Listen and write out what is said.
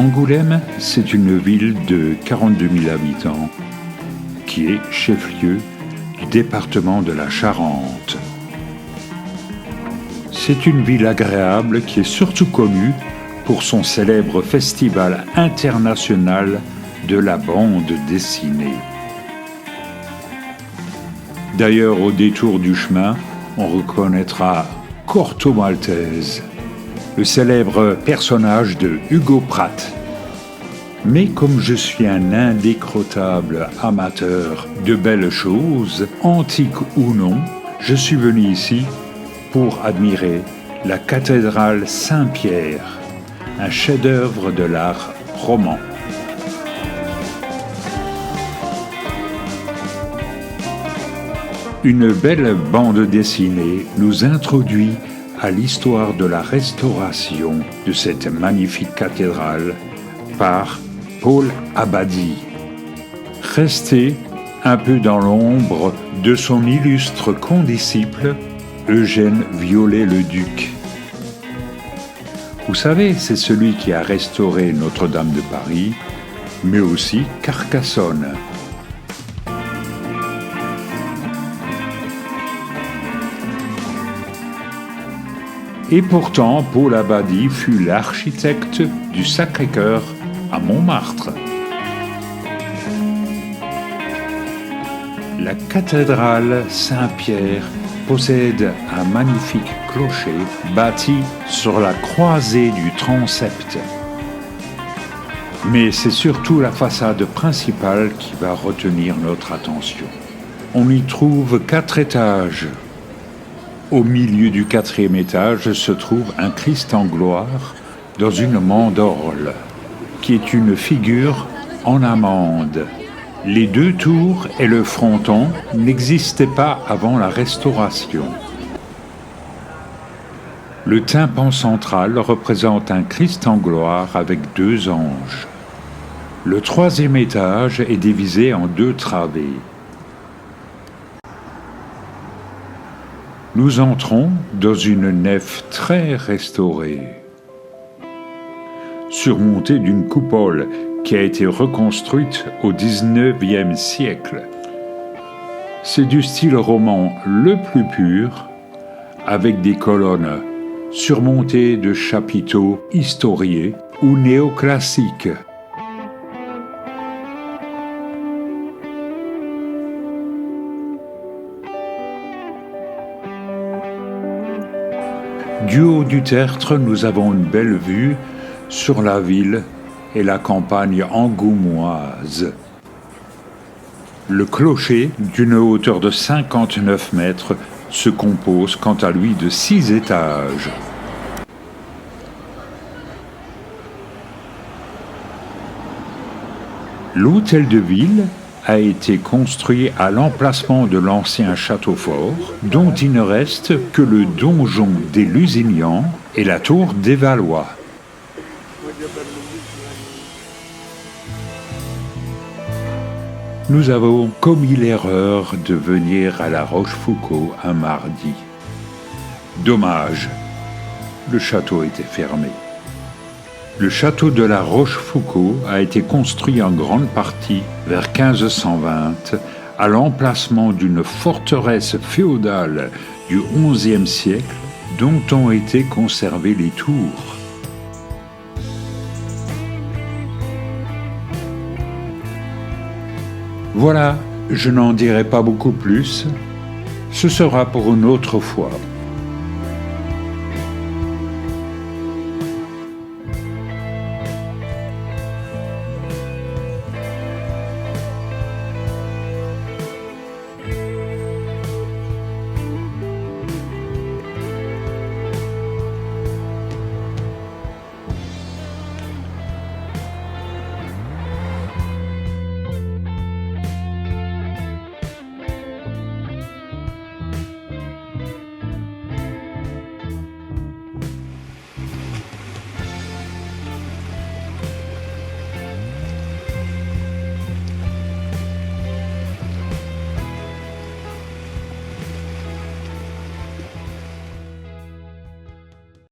Angoulême, c'est une ville de 42 000 habitants qui est chef-lieu du département de la Charente. C'est une ville agréable qui est surtout connue pour son célèbre festival international de la bande dessinée. D'ailleurs, au détour du chemin, on reconnaîtra Corto Maltese, le célèbre personnage de Hugo Pratt. Mais comme je suis un indécrottable amateur de belles choses, antiques ou non, je suis venu ici pour admirer la cathédrale Saint-Pierre, un chef-d'œuvre de l'art roman. Une belle bande dessinée nous introduit à l'histoire de la restauration de cette magnifique cathédrale par Paul Abadie. Resté un peu dans l'ombre de son illustre condisciple, Eugène Viollet-le-Duc. Vous savez, c'est celui qui a restauré Notre-Dame de Paris, mais aussi Carcassonne. Et pourtant, Paul Abadie fut l'architecte du Sacré-Cœur à Montmartre. La cathédrale Saint-Pierre possède un magnifique clocher bâti sur la croisée du transept. Mais c'est surtout la façade principale qui va retenir notre attention. On y trouve 4 étages. Au milieu du 4e étage se trouve un Christ en gloire dans une mandorle, qui est une figure en amande. Les 2 tours et le fronton n'existaient pas avant la Restauration. Le tympan central représente un Christ en gloire avec 2 anges. Le 3e étage est divisé en 2 travées. Nous entrons dans une nef très restaurée, surmontée d'une coupole qui a été reconstruite au XIXe siècle. C'est du style roman le plus pur, avec des colonnes surmontées de chapiteaux historiés ou néoclassiques. Du haut du tertre, nous avons une belle vue sur la ville et la campagne angoumoise. Le clocher, d'une hauteur de 59 mètres, se compose quant à lui de 6 étages. L'hôtel de ville a été construit à l'emplacement de l'ancien château fort, dont il ne reste que le donjon des Lusignan et la tour des Valois. Nous avons commis l'erreur de venir à la Rochefoucauld un mardi. Dommage, le château était fermé. Le château de la Rochefoucauld a été construit en grande partie vers 1520 à l'emplacement d'une forteresse féodale du XIe siècle dont ont été conservées les tours. Voilà, je n'en dirai pas beaucoup plus. Ce sera pour une autre fois.